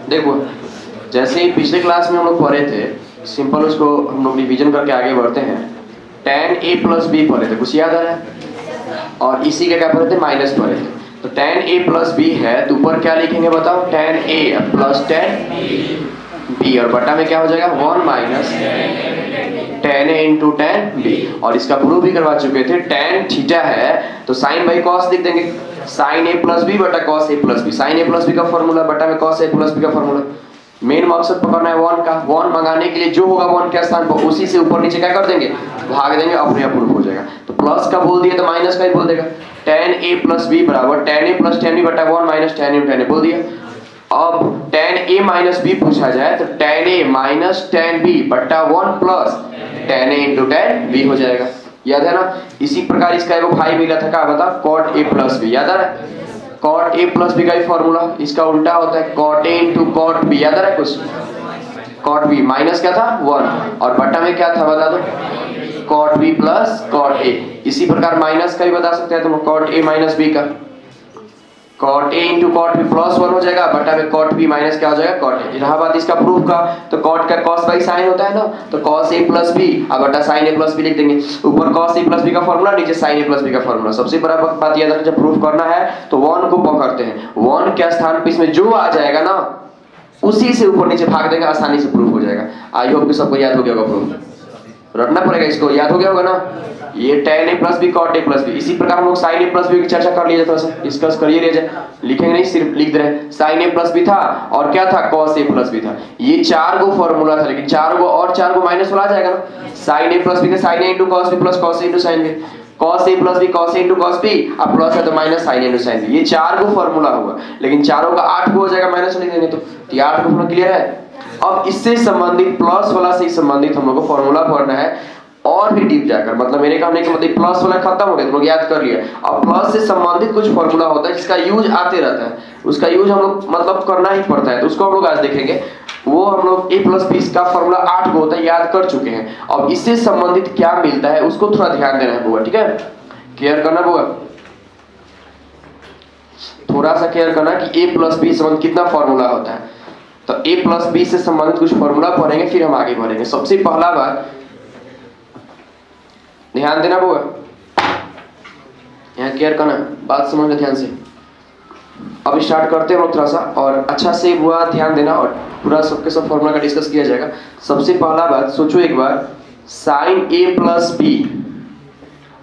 देखो जैसे ही पिछले क्लास में हम लोग पढ़े थे, सिंपल उसको हम लोग रिवीजन करके आगे बढ़ते हैं। tan a प्लस बी पढ़े थे, कुछ याद आ रहा है? और इसी के क्या पढ़े थे? माइनस पढ़े थे। तो tan a प्लस बी है तो ऊपर क्या लिखेंगे बताओ? tan a plus tan b और बटा में क्या हो जाएगा? 1 minus tan a into tan b। और इसका प्रूफ भी करवा चुके थे। tan थीटा है तो साइन बाई कॉस लिख देंगे, साइन a प्लस बी बटा cos a plus B. Sine a plus B का फॉर्मूला बटा में कॉस a प्लस बी का फॉर्मूला। मेन मकसद पकड़ना है 1 का। 1 मंगाने के लिए जो होगा 1 के स्थान पर उसी से ऊपर नीचे क्या कर देंगे? भाग देंगे, अपने आप प्रूफ हो जाएगा। तो प्लस का बोल दिया तो माइनस का ही बोल देगा। tan a प्लस बी बराबर tan a plus tan b बटा 1 minus tan a tan a बोल दिया। अब tan a माइनस b पूछा जाए तो tan a minus tan b बटा 1 plus tan a into tan b हो जाएगा। याद है ना? इसी प्रकार इसका एक भाई मिला था, क्या बता? cot a plus b। याद आ रहा है? cot a प्लस b का ही फॉर्मूला इसका उल्टा होता है cot a into cot b। याद आ रहा है कुछ? cot b माइनस क्या था? 1 और बटा में क्या था बता दो? cot b plus cot a। इसी प्रकार माइनस का भी बता सकते हैं तुम, cot a माइनस b का cot a into cot b plus 1 हो जाएगा, बटा में cot b माइनस क्या हो जाएगा? cot a। रहा बात इसका प्रूफ का, तो cot का cos बाई साइन होता है ना, तो cos a प्लस b और बटा sin a प्लस b लिख देंगे। ऊपर cos a प्लस b का फॉर्मूला, नीचे sin a प्लस b का फॉर्मूला। सबसे बड़ा बात यह है, जब प्रूफ करना है तो 1 को पकड़ते हैं, 1 के स्थान पे इसमें जो आ जाएगा ना उसी से ऊपर नीचे भाग देंगे, आसानी से प्रूफ हो जाएगा। आई होप कि सबको याद हो गया होगा, प्रूफ रटना पड़ेगा, इसको याद हो गया होगा ना। ये tan a plus B cot a plus B. इसी प्रकार हम लोग sin a प्लस बी की चर्चा कर लिए, थोड़ा सा डिस्कस करिए ले जाए, लिखेंगे नहीं सिर्फ लिख दे रहे। sin a प्लस बी था और क्या था? cos a प्लस बी था। ये 4 गो फॉर्मूला था, लेकिन 4 गो और 4 गो माइनस वाला आ जाएगा ना। sin a प्लस बी का sin a into cos b plus cos a into sin b, cos a plus b cos a into cos b, अब प्लस है तो minus sin a into sin b। ये 4 गो formula होगा, लेकिन चारों का 8 गो हो जाएगा माइनस नहीं देंगे तो 8 गो फॉर्मूला क्लियर है। अब इससे संबंधित प्लस वाला से संबंधित हम लोग को फॉर्मूला पढ़ना है और भी डीप जाकर। मतलब मेरे कहने का मतलब प्लस वाला खत्म हो गया, तुम लोग याद कर लिया। अब प्लस से संबंधित कुछ फॉर्मूला होता है जिसका यूज आते रहता है, उसका यूज हम लोग मतलब करना ही पड़ता है, तो उसको हम लोग आज देखेंगे। वो हम लोग a प्लस बी का फॉर्मूला 8 गो होता है, याद कर चुके हैं। अब इससे संबंधित क्या मिलता है उसको थोड़ा ध्यान देना है बुआ, ठीक है? केयर करना बुआ, थोड़ा सा केयर करना कि a प्लस बी संबंधित कितना फॉर्मूला होता है। तो a प्लस बी से संबंधित कुछ फॉर्मूला पढ़ेंगे, फिर हम आगे बढ़ेंगे। सबसे पहला बात ध्यान देना बुआ, यहाँ केयर करना, बात समझना ध्यान से। अब स्टार्ट करते हैं हम थोड़ा सा और अच्छा से बुआ ध्यान देना, और पूरा सबके सब फॉर्मूला का डिस्कस किया जाएगा। सबसे पहला बात सोचो एक बार, साइन a प्लस बी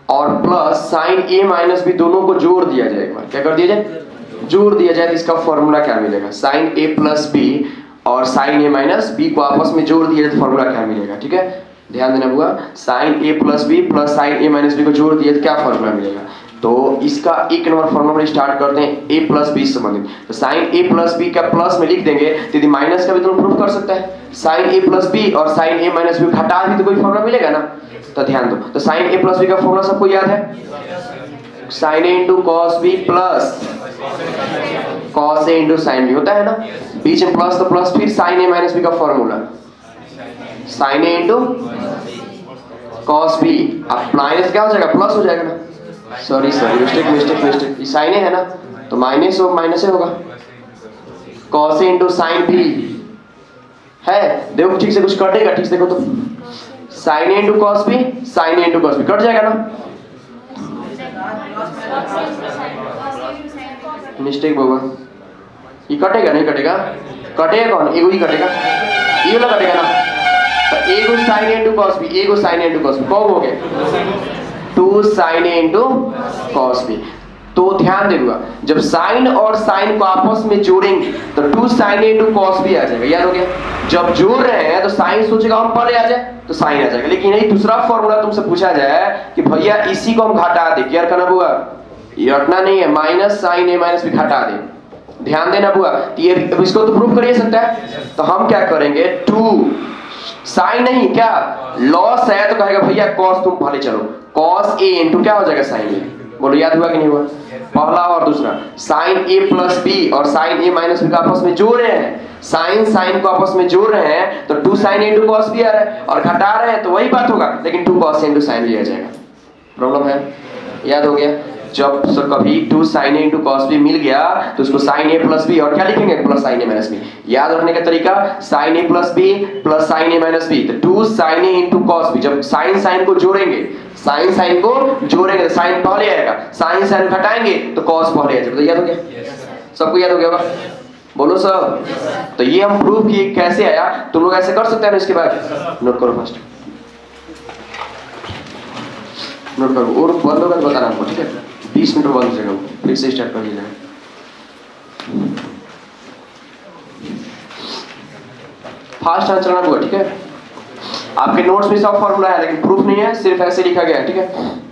और plus sine a minus B दोनों को जोड़ दिया जाए। एक बार क्या कर दिया जाए? जोड़ दिया जाए, तो इसका फॉर्मूला क्या मिलेगा? साइन a प्लस बी और साइन a माइनस बी को आपस में जोड़ दिया जाए तो फॉर्मूला क्या मिलेगा? ठीक है, ध्यान देना बुआ। Sine a plus B plus sine a minus B को जोड़ दिए तो क्या फॉर्मूला मिलेगा? तो इसका एक नंबर फॉर्मूला में स्टार्ट करते हैं a प्लस बी संबंधित। तो साइन a प्लस बी का प्लस में लिख देंगे तो यदि माइनस का भी तो प्रूफ कर सकता है। साइन a प्लस बी और साइन a माइनस बी घटा भी तो कोई फॉर्मूला मिलेगा ना, तो ध्यान दो। तो साइन a प्लस बी का फॉर्मूला सबको याद है? Sine a into cos B plus cos a into sine B होता है ना, बीच में प्लस तो प्लस, फिर साइन a माइनस बी का formula sine a into cos B. अब माइनस क्या हो जाएगा? प्लस हो जाएगा ना। सॉरी मिस्टेक, ये साइन a है ना, तो माइनस हो माइनस होगा। Cos a into sine B है, देखो ठीक से कुछ कटेगा, ठीक से देखो तो sine a into cos B, sine a into cos B cut जाएगा ना। मिस्टेक होगा, ये कटेगा नहीं कटेगा? कटेगा कौन? एगो ही कटेगा, ये वाला कटेगा ना। तो एगो sine a into cos B, एगो sine a into cos B कौन हो गया? 2 sine a into cos B. तो ध्यान देगा, जब साइन और साइन को आपस में जोड़ेंगे तो 2 sine a into cos B आ जाएगा। याद हो गया? जब जोड़ रहे हैं तो साइन सोचेगा हम पहले आ जाए तो साइन आ जाएगा। लेकिन यही दूसरा फॉर्मूला तुमसे पूछा जाए कि भैया इसी को हम घटा दे, क्या करना बुआ? ये हटना नहीं है, minus sine a minus B घटा दे। ध्यान देना बुआ, ये इसको तो प्रूफ कर ही सकता है। तो हम क्या करेंगे? 2 साइन नहीं, क्या लॉस है तो कहेगा भैया कॉस तुम पहले चलो, कॉस a इंटू क्या हो जाएगा? Sine a। बोलो याद हुआ कि नहीं हुआ? पहला और दूसरा, साइन a प्लस बी और साइन a माइनस बी को आपस में जोड़ रहे हैं, साइन साइन को आपस में जोड़ रहे हैं तो 2 sine a into cos B आ रहा है, और घटा रहे हैं तो वही बात होगा, लेकिन 2 cos a into sine B आ जाएगा। प्रॉब्लम है? याद हो गया? जब कभी 2 sin a into cos b मिल गया तो उसको sin a plus b और क्या लिखेंगे plus sin a minus b। याद रखने का तरीका sin a plus b plus sin a minus b, तो 2 sin a into cos b, जब sin को जोड़ेंगे तो sin पहले आएगा, sin घटाएंगे तो cos पहले आ जाएगा। तो याद हो गया सबको, याद हो गया होगा, बोलो सर। तो ये हम प्रूव किए, कैसे आया तुम लोग ऐसे कर सकते हैं ना। इसके बाद नोट करो, फर्स्ट नोट करो और बंद होगा तो बताना हमको, ठीक है। 20 मिनट बंद हो जाएगा, फिर से स्टार्ट कर लीजिएगा। फास्ट आंसर आना होगा, ठीक है। आपके नोट्स में सब फॉर्मूला है लेकिन प्रूफ नहीं है, सिर्फ ऐसे लिखा गया है, ठीक है।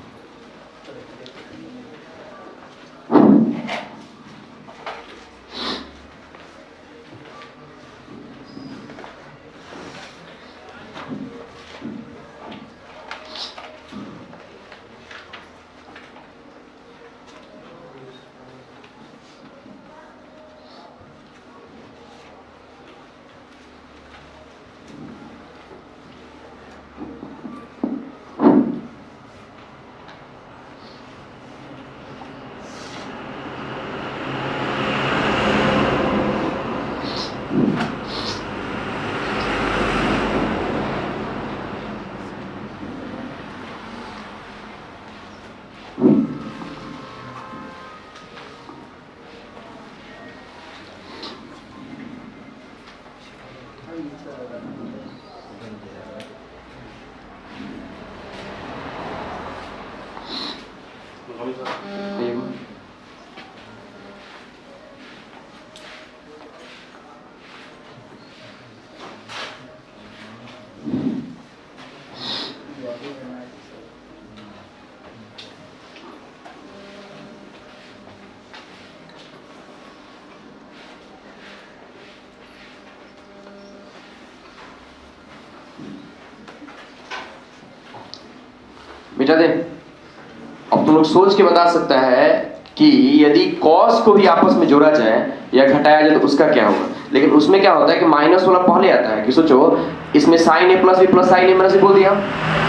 मिटा दे। अब तुम लोग सोच के बता सकता है कि यदि cos को भी आपस में जोड़ा जाए या घटाया जाए तो उसका क्या होगा। लेकिन उसमें क्या होता है कि माइनस वाला पहले आता है, कि सोचो इसमें sin a plus b plus sin a minus b बोल दिया,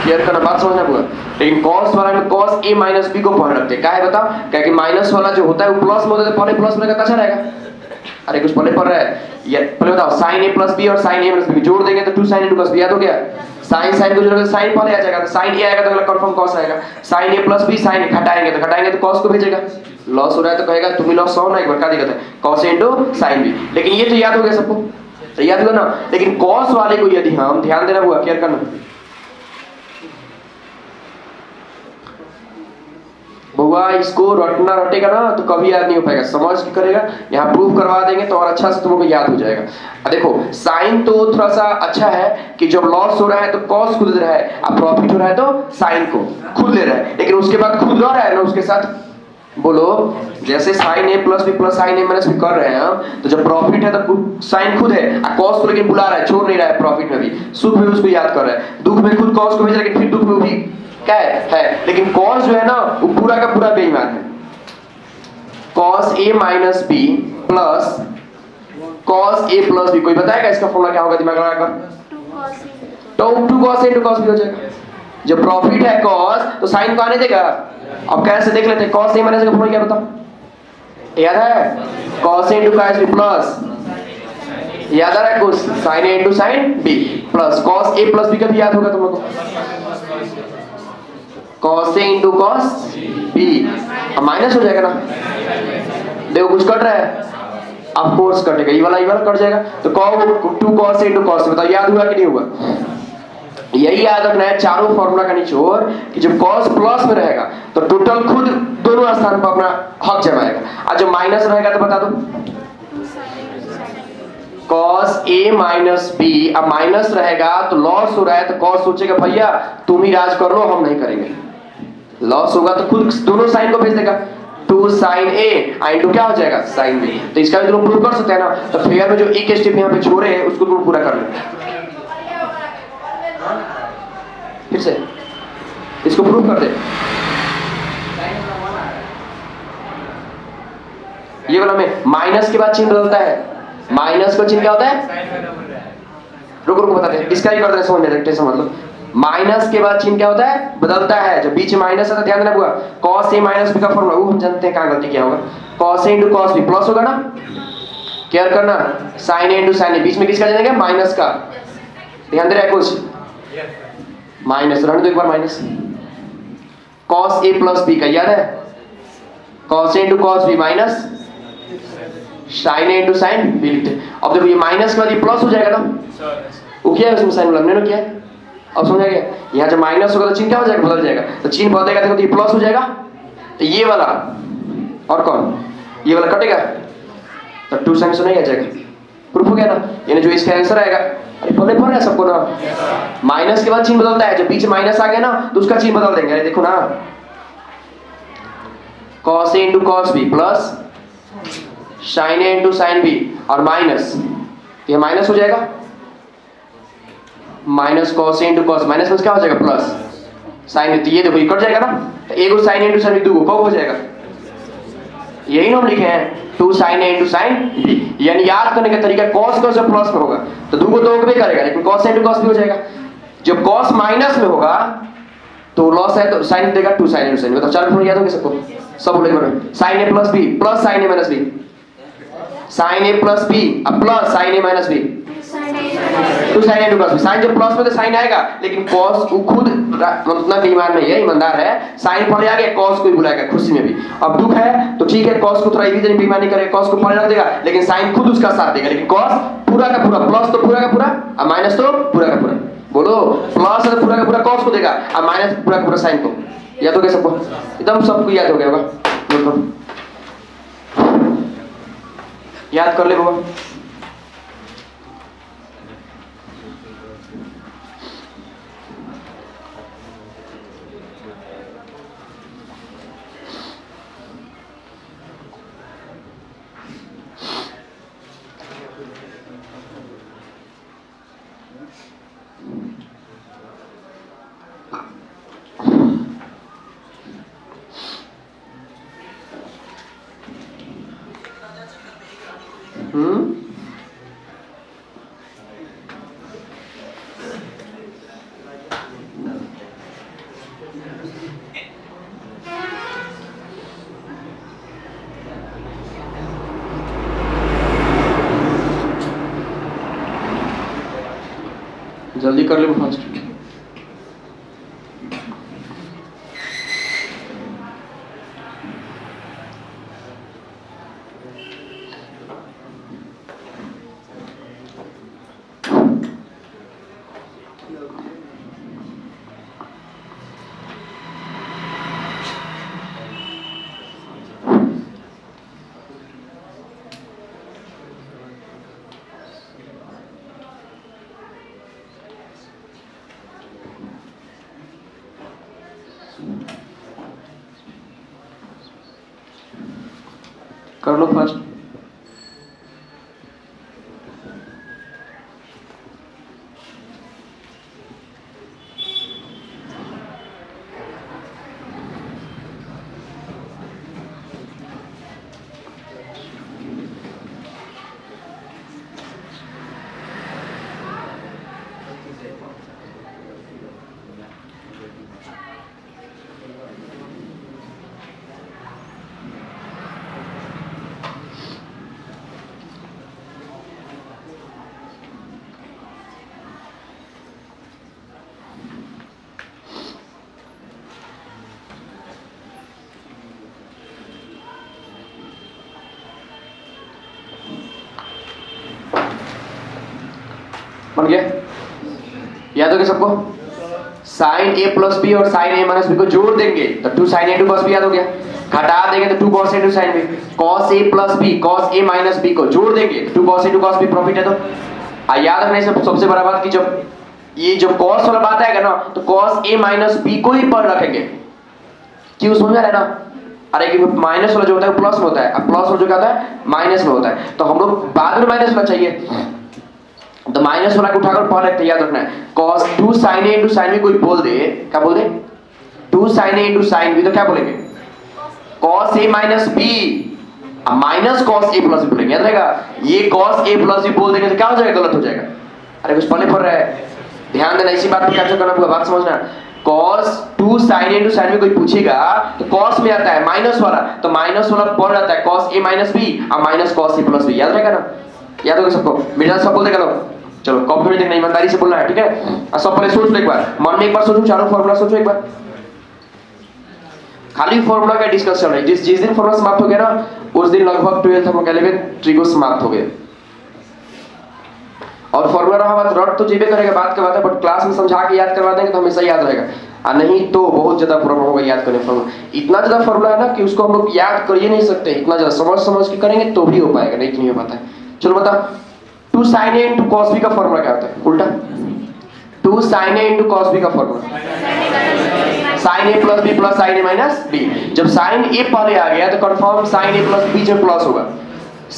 क्लियर करना, बात समझना पूरा। लेकिन cos वाला में cos a माइनस b को पहले रखते हैं, क्या है बताओ, क्या कि माइनस वाला जो होता है वो प्लस में होता है, पहले प्लस में का अच्छा रहेगा। अरे कुछ पहले पढ़ रहा है, या पहले बताओ sin a प्लस b और sin a माइनस b जोड़ देंगे तो 2 sin a cos b, याद हो गया। sin को जोड़ेंगे तो sin पहले आ जाएगा, तो sin a आएगा तो अगला कंफर्म cos आएगा। sin a plus b sin घटाएंगे तो cos को भेजेगा। लॉस हो रहा है तो कहेगा तुम ही लॉस हो ना, एक बार क्या दिक्कत है, cos into sin b। लेकिन ये तो याद हो गया सबको, तो याद हुआ ना। लेकिन cos वाले को यदि हम ध्यान देना हुआ, क्लियर करना बुआ, इसको रटना रटेगा ना तो कभी याद नहीं हो पाएगा, समझ के करेगा। यहाँ प्रूफ करवा देंगे तो और अच्छा से तुमको याद हो जाएगा। देखो साइन तो थोड़ा सा अच्छा है कि जब लॉस हो रहा है तो कॉस खुद ले रहा है, अब प्रॉफिट हो रहा है तो साइन को खुद ले रहा है। लेकिन उसके बाद खुद रह रहा है ना उसके साथ, बोलो जैसे sign A plus B plus sine A minus B कर रहे हैं हम, तो जब प्रॉफिट है तो साइन खुद है, कॉस को लेकिन बुला रहा है, छोड़ नहीं रहा है। प्रॉफिट में भी सुख में उसको याद कर रहा है, दुख में खुद कॉस को भेज, लेकिन फिर दुख में भी क्या है। लेकिन कॉस जो है ना वो पूरा का पूरा बेईमान है। Cos A minus B plus cos A plus B, कोई बताएगा इसका फॉर्मूला क्या होगा दिमाग लगाकर? तो 2 cos a into cos b हो जाएगा। जब प्रॉफिट है कॉस तो साइन को आने देगा। अब कैसे देख लेते हैं, cos a माइनस का फॉर्मूला क्या बताओ, याद है? cos a into cos b plus, याद आ रहा है कुछ, sin a into sin b plus cos a plus b का भी याद होगा तुम लोगों को, cos a into cos b। अब माइनस हो जाएगा ना, देखो कुछ कट रहा है, ऑफ कोर्स कटेगा, ये वाला कट जाएगा। तो 2 cos a into cos b, बताओ याद हुआ कि नहीं हुआ? यही याद रखना है चारों फॉर्मूला का निचोड़, कि जब cos प्लस में रहेगा तो टोटल खुद दोनों स्थान पर अपना हक जमाएगा, और जब माइनस रहेगा तो बता दो cos a माइनस b। अब माइनस रहेगा तो लॉस हो रहा है तो cos सोचेगा भैया तुम ही राज कर लो, हम नहीं करेंगे। लॉस होगा तो खुद दोनों साइन को भेज देगा, 2 sin a इनटू क्या हो जाएगा sin b। तो इसका भी तुम प्रूव कर सकते हैं ना। तो फिगर में जो एक स्टेप यहाँ पे छोड़े हैं उसको तुम पूरा कर लो, फिर से इसको प्रूव कर दे। ये वाला में माइनस के बाद चिन्ह बदलता है, माइनस का चिन्ह क्या होता है? रुको रुको बताते हैं, इसका ही कर दे, समझ लेते हैं, समझ लो। माइनस के बाद चिन्ह क्या होता है, बदलता है। जब बीच में माइनस है तो ध्यान देना होगा, कॉस ए माइनस बी का फॉर्मूला वो हम जानते हैं, कहां गलती क्या होगा, cos A into cos B plus होगा ना, केयर करना, साइन ए इंटू साइन ए, बीच में किसका जाएगा, माइनस का, ध्यान दे रहा है कुछ, माइनस, रहने दो एक बार minus, cos A plus B का याद है, cos A into cos B minus sine A into sine B लिखते। अब देखो ये माइनस के बाद ये प्लस हो जाएगा ना, वो क्या है उसमें साइन हमने ना किया है, अब समझ आ गया। यहाँ जब माइनस होगा तो चिन्ह क्या हो जाएगा, बदल जाएगा, तो चिन्ह बदलेगा देखो तो ये प्लस हो जाएगा, तो ये वाला और कौन, ये वाला कटेगा, तो 2 साइन से नहीं आ जाएगा, प्रूफ हो गया ना, यानी जो इसका आंसर आएगा, अरे पढ़ने पड़ रहा है सबको ना, माइनस के बाद चिन्ह बदलता है, जब बीच माइनस आ गया ना तो उसका चिन्ह बदल देंगे। अरे देखो ना, cos a into cos B plus sine A into sine B और माइनस, ये माइनस हो जाएगा, minus cos A into cos, minus में क्या हो जाएगा प्लस साइन ए, तो ये देखो ये कट जाएगा ना, तो एक sign A into sine B, दो कब हो जाएगा, यही ना हम लिखे हैं 2 sine A into sine B, यानी याद करने का तरीका कॉस का जब प्लस में होगा तो दो को दो भी करेगा, लेकिन कॉस इंटू कॉस भी हो जाएगा। जब कॉस माइनस में होगा तो लॉस है तो साइन देगा 2 साइन इंटू साइन, मतलब चार फॉर्मूला याद होगा सबको, सब बोलेंगे, sign A plus B plus sine A minus B, sign A plus B अब plus sine A minus B, 2 sine A into cos B, sign जब प्लस में तो साइन आएगा, लेकिन कॉस वो खुद मतलब बेईमान नहीं है, ईमानदार है, साइन पहले आ गया कॉस को ही बुलाएगा खुशी में भी, अब दुख है तो ठीक है कॉस को थोड़ा इधर बेईमानी करेगा, कॉस को पहले रख देगा, लेकिन साइन खुद उसका साथ देगा, लेकिन कॉस पूरा का पूरा, प्लस तो पूरा का पूरा और माइनस तो पूरा का पूरा, बोलो प्लस तो पूरा का पूरा कॉस को देगा और माइनस पूरा का पूरा साइन को, याद हो गया सबको, एकदम सबको याद हो गया होगा, याद कर ले बाबा। जल्दी कर ले फास्ट। कर लो फास्ट। बन गया, याद हो गया सबको। साइन ए प्लस बी और साइन ए माइनस बी को जोड़ देंगे तो 2 sine A to cos B याद हो गया, घटा देंगे तो 2 cos A to sine B, cos A plus B cos A minus B को जोड़ देंगे तो 2 cos A to cos B profit है। तो याद रखना सबसे बड़ा बात कि जब कॉस वाला बात आएगा ना तो कॉस ए माइनस बी को ही पर रखेंगे, क्यों समझ आ रहा है ना। अरे कि माइनस वाला जो होता है प्लस में होता है, अब प्लस वाला जो क्या होता है माइनस में होता है, तो हम लोग बाद में माइनस होना चाहिए, तो माइनस वाला को उठाकर पहले रखते, याद रखना है cos 2 sin a into sin b कोई बोल दे, क्या बोल दे 2 sin a into sin b, तो क्या बोलेंगे cos a minus b minus cos a plus b बोलेंगे, याद रहेगा। ये cos a plus b बोल देंगे तो क्या हो जाएगा, गलत हो जाएगा। अरे कुछ पहले पढ़ रहा है, ध्यान देना, इसी बात को कैप्चर करना पूरा बात समझना। cos 2 sin a into sin b कोई पूछेगा तो cos में आता है माइनस वाला, तो माइनस वाला पढ़ जाता है cos a minus b और minus cos a plus b, याद रहेगा ना? याद होगा सबको? मेरा सब बोल देगा लोग। चलो कॉपी में देखना, ईमानदारी से बोलना है, ठीक है? और सब पहले सोच लो एक बार, मन में एक बार सोचो, चारों फॉर्मूला सोचो एक बार। खाली फॉर्मूला का डिस्कस चल रहा है। जिस दिन फॉर्मूला समाप्त हो गया ना, उस दिन लगभग 12th हम कहले ट्रिगो समाप्त हो गए। और फॉर्मूला रहा बात रट तो जीबे करेगा, बात के बात है, बट क्लास में समझा के याद करवा देंगे तो हमेशा याद रहेगा, और नहीं तो बहुत ज्यादा प्रॉब्लम होगा याद करने फॉर्मूला। इतना ज्यादा फॉर्मूला है ना कि उसको हम लोग याद कर ही नहीं सकते, इतना ज्यादा समझ समझ के करेंगे तो भी हो पाएगा, नहीं तो नहीं हो पाता है। चलो बता, 2 sin a into cos b का फॉर्मूला क्या होता है? उल्टा 2 sin a into cos b का formula sin a plus b plus sin a minus b। जब sin a पहले आ गया तो confirm sin a plus b जो प्लस होगा,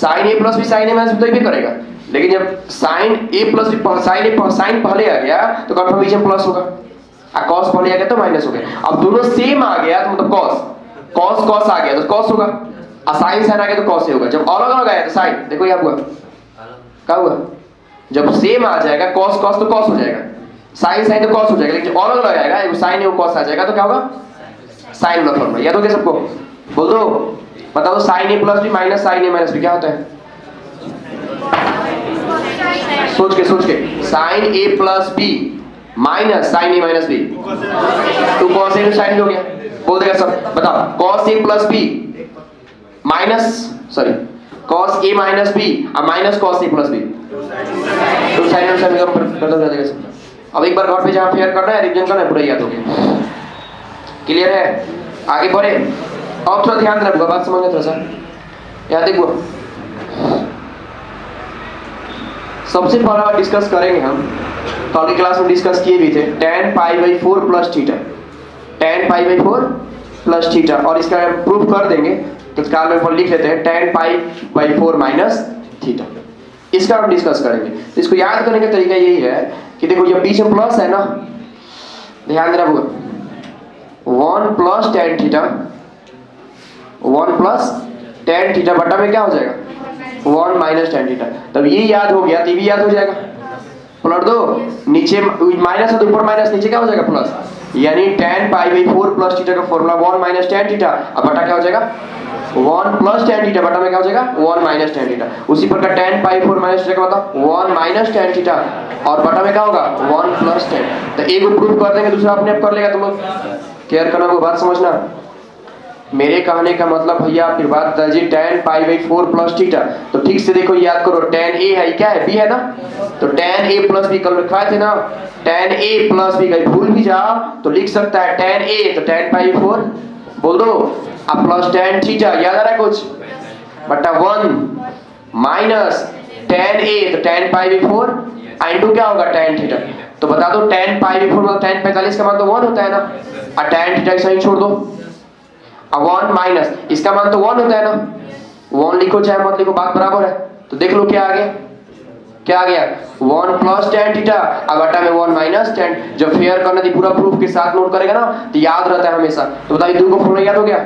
sin a plus b sin a minus b तो ये करेगा, लेकिन जब sin a plus b sin पहले आ गया तो कंफर्म बीच में प्लस होगा, और cos पहले आ गया तो माइनस हो गया। अब दोनों सेम आ गया तो मतलब cos आ गया तो cos होगा, और sin आ गया तो cos होगा। जब अलग अलग आया तो sin, देखो यहाँ हुआ क्या हुआ, जब सेम आ जाएगा cos तो cos हो जाएगा, sin तो cos हो जाएगा, लेकिन अलग अलग आएगा, एक sin है वो cos आ जाएगा तो क्या होगा? sin वाला फॉर्मूला याद हो गया सबको? बोल दो, बताओ sin a plus b minus sin a minus b क्या होता है? सोच के sin a plus b minus sin a minus b, तो cos a into sin हो गया, बोल देगा सब। बताओ cos a plus b minus cos a minus b और minus cos a plus b, तो sin और sin का खत्म हो जाएगा। अब एक बार घर पे जहाँ फेयर करना है, रिवीजन करना है, पूरा याद हो गया। क्लियर है? आगे बढ़े। अब थोड़ा ध्यान देना, बात समझना थोड़ा सा। यहाँ देखो, सबसे पहला बार डिस्कस करेंगे हम, कल की क्लास में डिस्कस किए भी थे, tan π/4 plus theta, tan π/4 plus theta, और इसका प्रूफ कर देंगे तो काल में लिख लेते हैं tan π/4 माइनस थीटा। इसका हम डिस्कस करेंगे। तो इसको याद करने का तरीका यही है कि देखो ये बीच में प्लस है ना, ध्यान देना होगा, 1 plus tan theta, 1 plus tan theta बटा में क्या हो जाएगा? 1 माइनस tan थीटा। तब ये याद हो गया तो ये भी याद हो जाएगा, पलट दो, नीचे माइनस है तो ऊपर माइनस, नीचे क्या हो जाएगा? प्लस, यानी tan π/4 प्लस थीटा का फॉर्मूला 1 माइनस tan थीटा, अब बटा क्या हो जाएगा? 1 प्लस tan थीटा बटा में क्या हो जाएगा? 1 माइनस tan थीटा। उसी प्रकार tan π/4 माइनस थीटा का बताओ 1 माइनस tan थीटा, और बटा में क्या होगा? 1 प्लस tan। तो एक को प्रूफ कर देंगे, दूसरा अपने आप कर लेगा। तुम लोग केयर करना, वो बात समझना। मेरे कहने का मतलब भैया फिर बात दर्जी tan π/4 प्लस थीटा, तो ठीक से देखो याद करो, tan a है, क्या है? b है ना, तो tan a प्लस b कल लिखा थे ना, tan a प्लस b, कहीं भूल भी जाओ तो लिख सकता है tan a तो tan π/4 बोल दो, अब प्लस tan थीटा, याद आ रहा है कुछ, बटा 1 माइनस tan a तो tan π/4 इनटू क्या होगा? tan theta. तो बता दो tan π/4 मतलब tan 45 का मान तो 1 होता है ना, और tan थीटा सही छोड़ दो, अब 1 माइनस इसका मान तो 1 होता है ना, 1 लिखो चाहे मत लिखो, बात बराबर है। तो देख लो क्या आ गया, क्या आ गया? 1 प्लस tan थीटा, अब बटा में 1 माइनस tan। जब फेयर करना थी पूरा प्रूफ के साथ नोट करेगा ना तो याद रहता है हमेशा। तो बताइए दो को फॉर्मूला याद हो गया,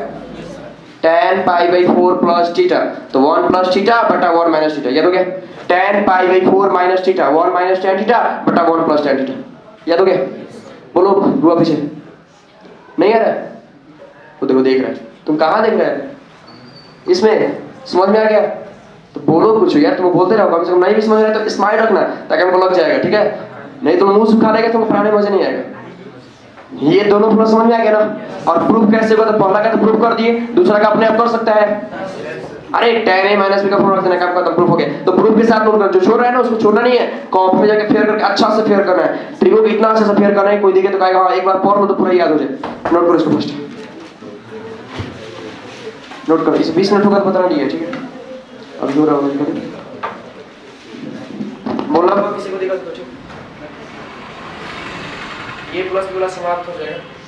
tan π/4 प्लस थीटा, तो 1 प्लस थीटा बटा 1 माइनस थीटा, याद हो गया? tan π/4 minus theta, 1 minus tan theta बटा 1 प्लस tan थीटा, याद हो गया? बोलो रुआ पीछे नहीं आ रहा है? वो देखो देख रहा है, तुम कहाँ देख रहे हैं? इसमें समझ में आ गया? तो बोलो कुछ यार, तुम बोलते रहो, कम से कम नहीं भी समझ रहे तो स्माइल रखना ताकि हमको लग जाएगा, ठीक है? नहीं तो मुंह सुखा लेगा, तुमको पढ़ाने में मजा नहीं आएगा। ये दोनों फॉर्मूला समझ में आ गया ना? और प्रूफ कैसे होगा? तो पहला का तो प्रूफ कर दिए, दूसरा का अपने आप कर सकता है। अरे tan a माइनस b का फॉर्मूला देना काम खत्म, प्रूफ हो गया। तो प्रूफ के साथ नोट कर, जो छोड़ रहा है ना उसको छोड़ना नहीं है, कॉपी में जाके फेयर करके अच्छा से फेयर करना है। ट्रिगो को इतना अच्छे से फेयर करना है, कोई देखे तो कहेगा हां एक बार पढ़ लो तो पूरा याद हो जाए। नोट करो इसको फर्स्ट, नोट करो, इसे 20 मिनट होगा तो बताना नहीं है, ठीक है? अब जो रहा है बोलना किसी को देगा तो ठीक, ये प्लस वाला समाप्त हो जाएगा।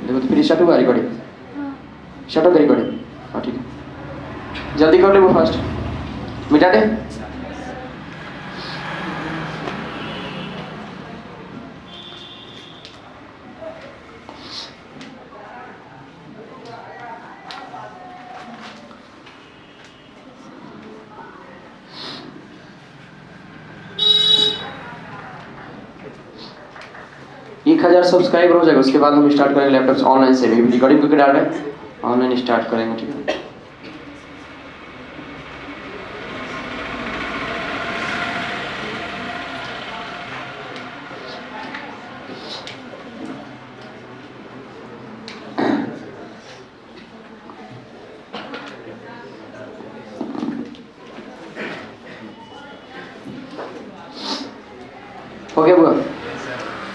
देखो तो फिर स्टार्ट हुआ रिकॉर्डिंग? स्टार्ट हो गई रिकॉर्डिंग? हाँ ठीक है, जल्दी कर ले वो फास्ट, मिटा दे। एक 1000 सब्सक्राइबर हो जाएगा, उसके बाद हम स्टार्ट करेंगे लैपटॉप से ऑनलाइन से भी रिकॉर्डिंग करके डाल रहे हैं, ऑनलाइन स्टार्ट करेंगे। ठीक है, हो गया बुआ,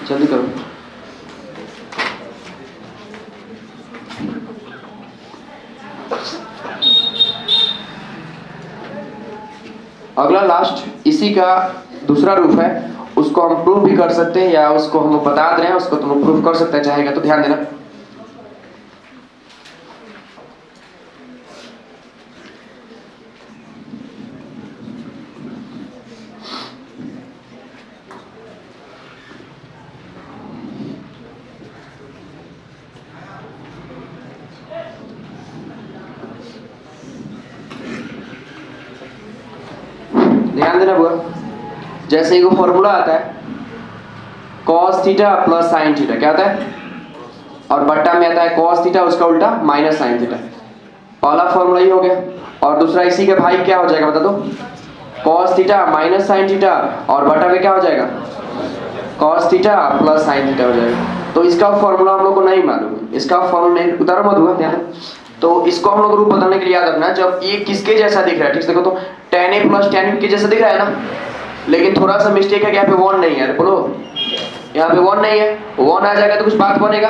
जल्दी करो। अगला लास्ट इसी का दूसरा रूप है, उसको हम प्रूफ भी कर सकते हैं या उसको हम बता दे रहे हैं, उसको तुम प्रूफ कर सकते हैं चाहेगा तो, ध्यान देना। ध्यान देना बुआ, जैसे एक फॉर्मूला आता है cos theta plus sine theta, क्या आता है, और बट्टा में आता है cos थीटा उसका उल्टा माइनस साइन थीटा। पहला फॉर्मूला ही हो गया, और दूसरा इसी के भाई क्या हो जाएगा बता दो, cos theta minus sine theta, और बट्टा में क्या हो जाएगा, cos theta plus sine theta हो जाएगा। तो इसका फॉर्मूला हम लोग को नहीं मालूम है, इसका फॉर्मूला नहीं उतारो मत हुआ ध्यान। तो इसको हम लोग रूप बदलने के लिए याद रखना, जब ये किसके जैसा दिख रहा है, ठीक से देखो तो tan a plus tan b के जैसा दिख रहा है ना, लेकिन थोड़ा सा मिस्टेक है कि यहाँ पे 1 नहीं है, बोलो यहाँ पे 1 नहीं है, 1 आ जाएगा तो कुछ बात बनेगा।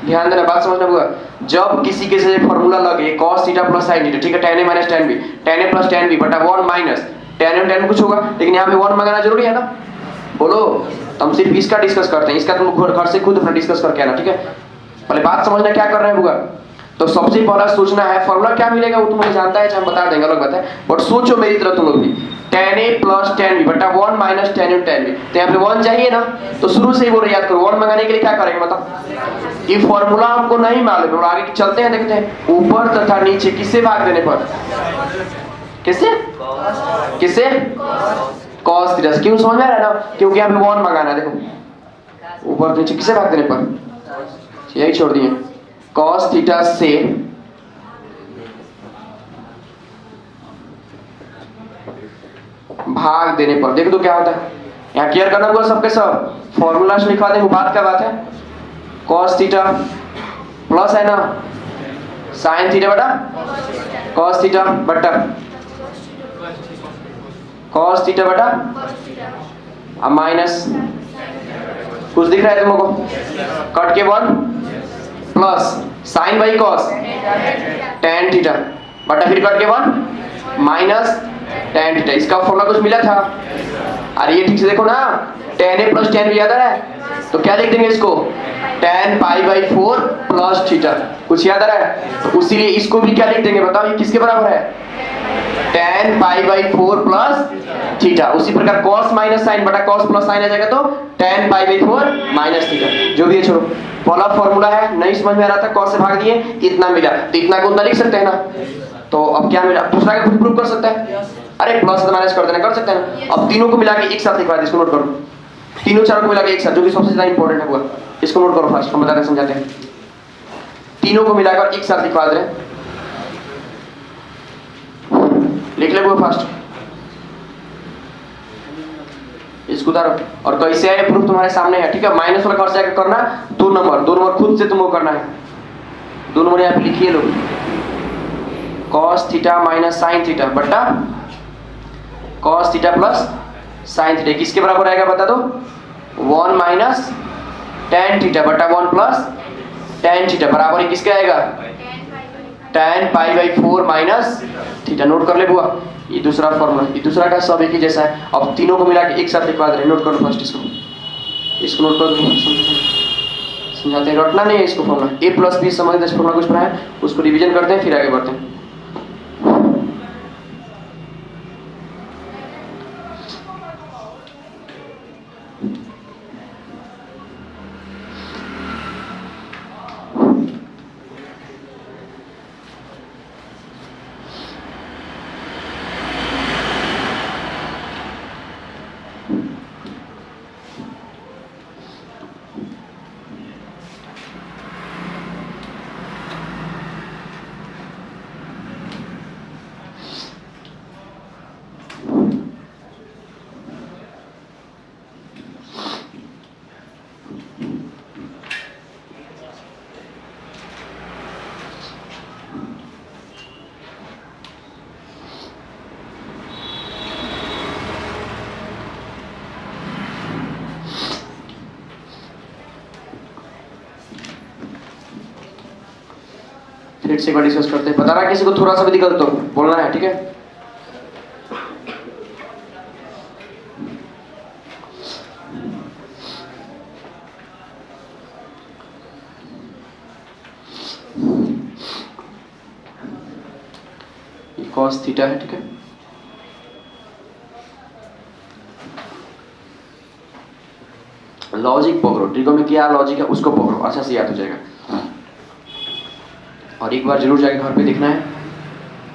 ध्यान देना, बात समझना होगा। जब किसी के से फॉर्मूला लगे cos theta plus sin theta, ठीक है, tan a minus tan b, tan a plus tan b बटा 1 माइनस tan a tan कुछ होगा, लेकिन यहाँ पे 1 मंगाना जरूरी है ना, बोलो। तो हम सिर्फ इसका डिस्कस करते हैं, इसका तुम घर से खुद अपना डिस्कस करके आना, ठीक है। पहले बात समझना क्या कर रहे हैं बुआ। तो सबसे पहला सोचना है फॉर्मूला क्या मिलेगा, वो तुम्हें जानता है, हम बता देंगे, अलग बात है, बट सोचो मेरी तरह तुम लोग भी, tan a plus tan b बटा 1 minus tan a tan b। तो यहाँ पे 1 चाहिए ना, तो शुरू से ही बोलो, याद करो 1 मंगाने के लिए क्या करेंगे बताओ। ये फॉर्मूला हमको नहीं मालूम है, आगे चलते हैं, देखते हैं ऊपर तथा नीचे किससे भाग देने पर, किससे किससे, cos थीटा। क्यों समझ में आ रहा है ना, क्योंकि यहाँ पे 1 मंगाना है, देखो ऊपर नीचे किससे भाग देने पर, यही छोड़ दिए, cos थीटा से भाग देने पर। देखो तो क्या होता है, यहाँ क्लियर करना होगा सबके सब, फॉर्मूला से लिखवा देंगे, बात क्या बात है, cos थीटा प्लस है ना sin थीटा बटा cos थीटा बटा cos थीटा बटा अब माइनस कुछ दिख रहा है तुम लोगों को, कट के 1 plus sign by cos tan theta बटा फिर कट के 1 माइनस tan थीटा। इसका फॉर्मूला कुछ मिला था, अरे ये ठीक से देखो ना, tan a plus tan b याद आ रहा है, तो क्या लिख देंगे इसको, tan pi by 4 plus theta, कुछ याद आ रहा है, तो उसीलिए इसको भी क्या लिख देंगे बताओ, ये किसके बराबर है, tan pi by 4 plus theta. उसी प्रकार cos माइनस साइन बटा cos प्लस साइन आ जाएगा, तो tan pi by 4 minus theta. जो भी है छोड़ो, पहला फॉर्मूला है, नहीं समझ में आ रहा था, cos से भाग दिए, इतना मिला, तो इतना को उतना लिख सकते हैं ना। तो अब क्या मिला, दूसरा का प्रूफ कर सकता है, अरे प्लस से माइनस कर देना, कर सकते हैं ना। अब तीनों को मिला के एक साथ लिखवा दे, इसको नोट करो, तीनों चारों को मिला के एक साथ, जो कि सबसे ज्यादा इंपॉर्टेंट है वो, इसको नोट करो फास्ट, हम बताते हैं समझाते हैं। तीनों को मिलाकर एक साथ लिखवा दे रहे, लिख ले वो फास्ट, इसको उतारो। और कैसे है प्रूफ तुम्हारे सामने है, ठीक है। माइनस वाला खर्चा करना 2 नंबर खुद से तुमको करना है, 2 नंबर यहाँ पे लिखिए लो, cos theta minus sine theta बटा cos theta plus sine theta, किसके बराबर आएगा बता दो, 1 माइनस tan थीटा बटा 1 प्लस tan थीटा बराबर ही किसके आएगा, tan pi by 4 minus theta. Note कर ले बुआ, ये दूसरा फॉर्मूला, ये दूसरा का सब एक ही जैसा है। अब तीनों को मिला के एक साथ लिखवा दे रहे, नोट करो फर्स्ट, इसको नोट कर दो, समझाते हैं, रटना नहीं है इसको फॉर्मूला। ए प्लस बी समझ फॉर्मूला कुछ पढ़ाया, उसको रिवीजन करते हैं फिर आगे बढ़ते हैं। फिर से एक बार डिस्कस करते हैं। बता रहा किसी को थोड़ा सा भी दिक्कत तो बोलना है, ठीक है। कॉस थीटा है, ठीक है। लॉजिक पकड़ो, ट्रिगो में क्या लॉजिक है उसको पकड़ो, अच्छा से याद हो जाएगा। और एक बार जरूर जाके घर पे देखना है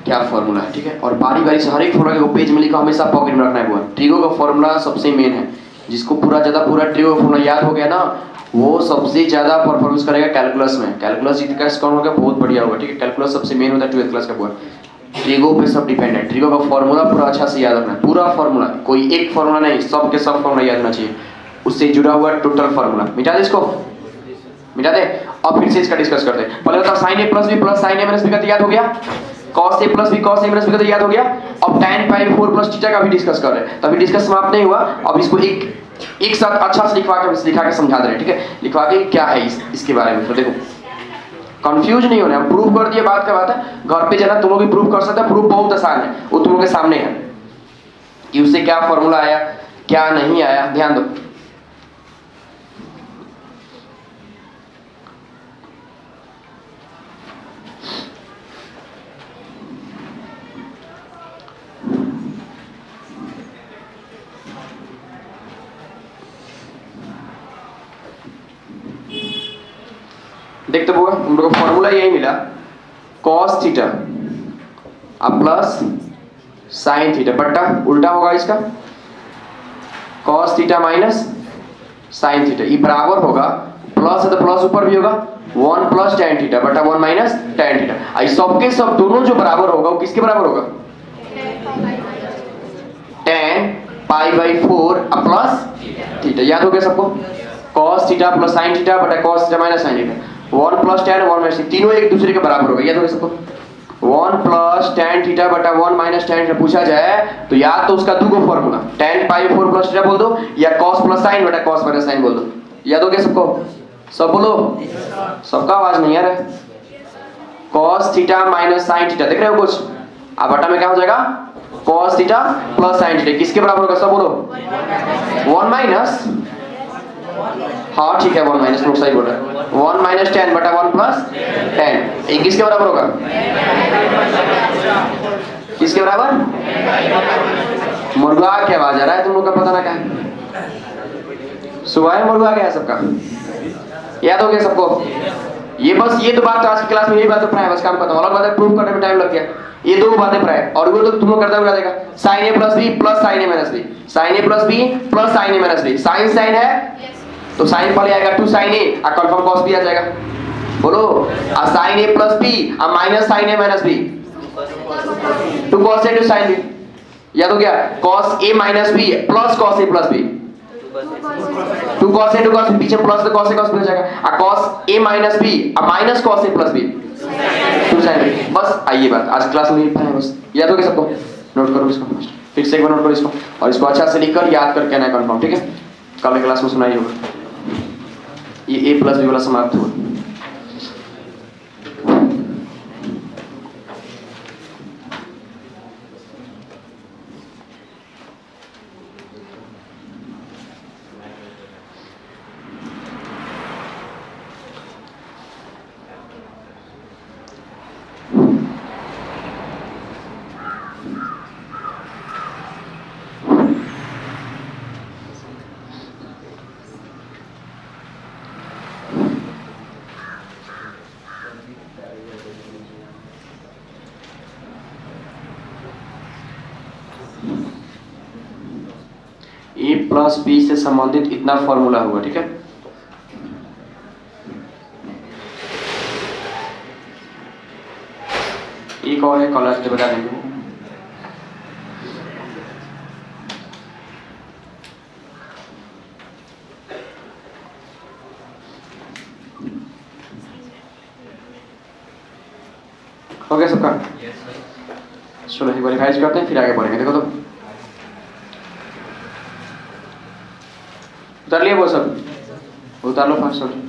क्या फॉर्मूला है, ठीक है। और बारी बारी से हर एक फॉर्मूला को पेज में लिखा हमेशा पॉकेट में रखना है। वो ट्रिगो का फॉर्मूला सबसे मेन है, जिसको पूरा ट्रिगो का फॉर्मूला याद हो गया ना, वो सबसे ज्यादा परफॉर्मेंस करेगा कैलकुलस में। कैलकुलस जितना कौन होगा बहुत बढ़िया होगा, ठीक है। कैलकुलस सबसे मेन होता है 12th क्लास का पूरा। ट्रिगो पे सब डिपेंड है। ट्रिगो का फॉर्मूला पूरा अच्छा से याद रखना है, पूरा फॉर्मूला, कोई एक फॉर्मूला नहीं, सब के सब फॉर्मूला याद होना चाहिए, उससे जुड़ा हुआ टोटल फॉर्मूला। मिटा दे इसको, मिटा दे। और फिर से इसका डिस्कस करते हैं। पहले बताओ sign A plus B plus sine A minus B का याद हो गया, cos A plus B cos A minus B का याद हो गया। अब tan पाई 4 प्लस थीटा का भी डिस्कस कर रहे हैं। तभी डिस्कस समाप्त नहीं हुआ, अब इसको एक साथ अच्छा से लिखा के समझा दे रहे हैं, ठीक है। लिखवा के क्या है इसके बारे में। तो देखो कंफ्यूज नहीं होना, हम प्रूव कर दिए, बात का बात है। घर पे जाना तुम लोग भी प्रूव कर सकते हैं, प्रूफ बहुत आसान है, वो तुम लोग के सामने है कि उससे क्या फॉर्मूला आया क्या नहीं आया, ध्यान दो। देखते हुआ हम लोग को फॉर्मूला यही मिला, cos थीटा अब प्लस साइन थीटा बट्टा उल्टा होगा इसका, cos theta minus sine theta, ये बराबर होगा, प्लस है तो प्लस ऊपर भी होगा 1 प्लस tan थीटा बट्टा 1 माइनस tan थीटा। आई सबके सब दोनों जो बराबर होगा वो किसके बराबर होगा, tan pi by 4 plus theta. याद हो गया सबको, cos theta plus sine theta बटा cos theta minus sine theta, 1 plus tan 1 minus, तीनों एक दूसरे के बराबर होगा। याद हो गया सबको, 1 प्लस tan थीटा बटा 1 माइनस tan थीटा पूछा जाए तो याद तो उसका दो फॉर्मूला, tan पाई 4 प्लस थीटा बोल दो या cos प्लस साइन बटा cos माइनस साइन बोल दो। याद हो गया सबको, सब बोलो, सबका आवाज नहीं आ रहा है। cos theta minus sine theta देख रहे हो कुछ, अब बटा में क्या हो जाएगा, cos theta plus sine theta किसके बराबर होगा, सब बोलो 1 माइनस, हाँ ठीक है 1 माइनस, लोग सही बोल रहे हैं, 1 माइनस tan बटा 1 प्लस tan, एक किसके बराबर होगा, किसके बराबर, मुर्गा की आवाज आ रहा है तुम लोग का, पता ना क्या है, सुबह मुर्गा क्या है सबका, याद हो गया सबको। ये बस ये तो बात आज की क्लास में यही बात पढ़ाया, बस काम खत्म। अलग बात है प्रूफ करने में टाइम लग गया, ये दो बातें पढ़ाए और वो तो तुम लोग करता हुआ जाएगा। Sign A plus B plus sine A minus B, sign A plus B plus sine A minus B, sign sign है तो साइन पहले आएगा 2 sin a और कंफर्म cos b आ जाएगा, बोलो आ sin a प्लस b और minus sin a minus b, 2 cos a 2 sin b। याद हो गया, cos a minus b plus cos a plus b, 2 cos a 2 cos b, पीछे plus तो cos a cos b हो जाएगा, और cos a minus b और minus cos a plus b 2 sin b। बस आइए बात आज क्लास में पढ़ाए, बस याद हो गया सबको। नोट करो इसको, फिर से एक बार नोट करो इसको और इसको अच्छा से लिखकर याद करके आना कंफर्म, ठीक है। कल की क्लास में सुनाई होगा, ये a प्लस बी वाला समाप्त हुआ। प्लस बी से संबंधित इतना फॉर्मूला होगा, ठीक है। एक और है, कॉलर से बता देंगे। हो गया सबका? चलो एक बार रिवाइज करते हैं फिर आगे बढ़ेंगे। देखो तो उतार लिए वो सब, उतार लो फर्स्ट सब।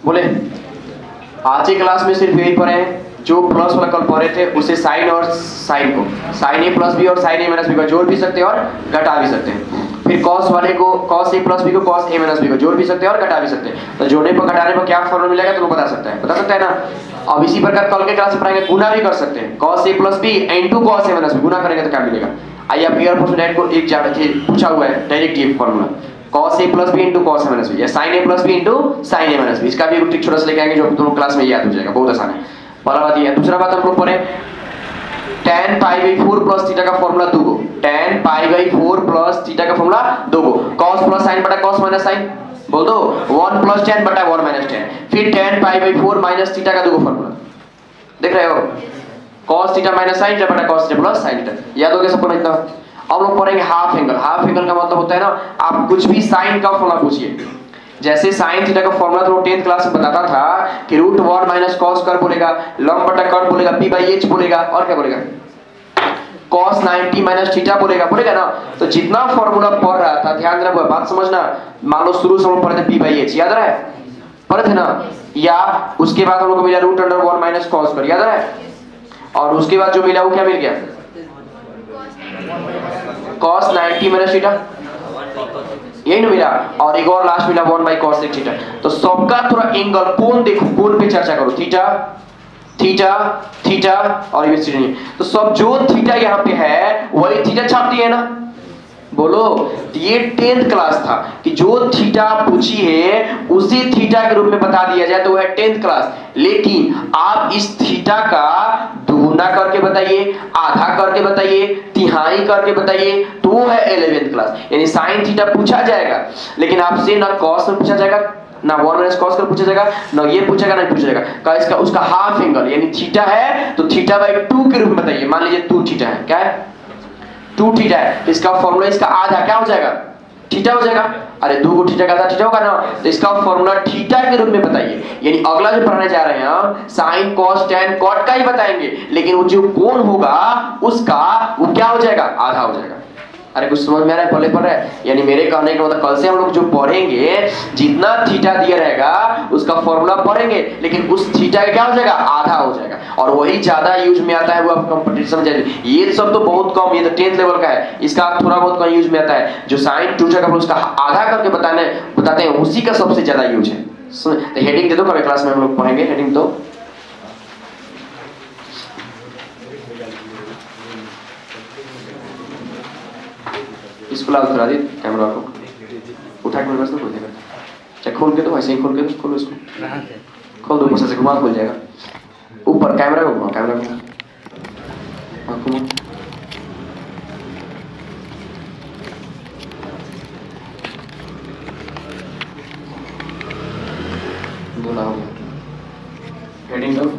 बोले आज की क्लास में सिर्फ यही पढ़े हैं, जो प्लस वाला कल पढ़े थे उसे साइन और साइन को साइन ए प्लस बी और साइन ए माइनस बी को जोड़ भी सकते हैं और घटा भी सकते हैं। फिर कॉस वाले को कॉस ए प्लस बी को कॉस ए माइनस बी को जोड़ भी सकते हैं और घटा भी सकते हैं। तो जोड़ने पर घटाने पर क्या फॉर्मूला मिलेगा तुम बता सकता है ना। अब इसी प्रकार कल के क्लास में पढ़ाएंगे, गुना भी कर सकते हैं। Cos A plus B into cos A minus B, गुना करेंगे तो क्या मिलेगा। आइए आप क्लियर क्वेश्चन डायरेक्ट को एक जाने पूछा हुआ है, डायरेक्ट ये formula cos a plus b into cos a minus b या sin a plus b into sin a minus b। इसका भी ट्रिक छोटा सा लेके आएंगे जो तुम क्लास में याद हो जाएगा, बहुत आसान है। पहला बात ये है। दूसरा बात हम लोग पढ़े tan pi by 4 plus theta का फॉर्मूला 2 को, tan pi by 4 plus theta का फॉर्मूला 2 को cos प्लस sin बटा cos माइनस sin बोल दो 1 प्लस tan बटा 1 माइनस tan। फिर tan pi by 4 minus theta का 2 को फॉर्मूला देख रहे हो, cos theta minus sin theta बटा cos theta plus sin theta. याद हो गया सबको ना इतना। अब लोग पढ़ेंगे हाफ एंगल। हाफ एंगल का मतलब होता है ना, आप कुछ भी साइन का फॉर्मूला पूछिए। जैसे साइन थीटा का फॉर्मूला तो 10th क्लास में बताता था कि रूट 1 माइनस कॉस कर बोलेगा, लंब बटा कट बोलेगा, पी बाई एच बोलेगा और क्या बोलेगा cos 90 माइनस थीटा बोलेगा ना। तो जितना फॉर्मूला पढ़ रहा था ध्यान देना, बात समझना। मान लो शुरू से हम पढ़े थे पी बाई एच, याद रहा है पढ़े थे ना, या उसके बाद हम लोग को मिला रूट अंडर 1 माइनस कॉस कर, याद रहा है। और उसके बाद जो मिला वो क्या मिल गया cos 90 माइनस थीटा, यही ना मिला। और एक और लास्ट मिला 1 बाई cos थीटा। तो सबका थोड़ा एंगल कोण देखो, कोण पे चर्चा करो, थीटा थीटा थीटा और ये नहीं। तो सब जो थीटा यहाँ पे है वही थीटा छाप दिए ना, बोलो। ये 10th क्लास था कि जो थीटा पूछी है उसी थीटा के रूप में बता दिया जाए तो वो है 10th क्लास। लेकिन आप इस थीटा का दुगुना करके बताइए, आधा करके बताइए, तिहाई करके बताइए, तो वो है 11th क्लास। यानी साइन थीटा पूछा जाएगा, लेकिन आपसे ना कॉस में पूछा जाएगा, ना 1 माइनस कॉस कर पूछा जाएगा, ना ये पूछेगा ना पूछा जाएगा का इसका उसका हाफ एंगल यानी थीटा है तो थीटा बाई 2 के रूप में बताइए। मान लीजिए 2 थीटा है, क्या है 2 थीटा है, इसका फॉर्मूला इसका आधा क्या हो जाएगा थीटा हो जाएगा। अरे 2 को थीटा का आधा थीटा होगा ना, तो इसका फॉर्मूला थीटा के रूप में बताइए। यानी अगला जो पढ़ने जा रहे हैं हम साइन कॉस टैन कॉट का ही बताएंगे, लेकिन वो जो कोण होगा उसका वो क्या हो जाएगा आधा हो जाएगा। अरे कुछ समझ में आ रहा है पहले पढ़ रहा है। यानी मेरे कहने का मतलब कल से हम लोग जो पढ़ेंगे जितना थीटा दिया रहेगा उसका फॉर्मूला पढ़ेंगे, लेकिन उस थीटा का क्या हो जाएगा आधा हो जाएगा। और वही ज्यादा यूज में आता है, वो आप कंपटीशन में ये सब तो बहुत कम, ये तो 10th लेवल का है, इसका थोड़ा बहुत कम यूज में आता है। जो साइन थीटा का उसका आधा करके बताते हैं उसी का सबसे ज्यादा यूज है। तो हेडिंग दे दो, कल क्लास में हम लोग पढ़ेंगे हेडिंग। तो इसको लाओ थोड़ा दी कैमरा को उठा के मेरे पास तो खोल देगा, चाहे खोल के दो, ऐसे ही खोल के दो, खोलो इसको खोल दो, ऊपर से घुमा खोल जाएगा। ऊपर कैमरा को घुमा, कैमरा को घुमा बोला हेडिंग दो।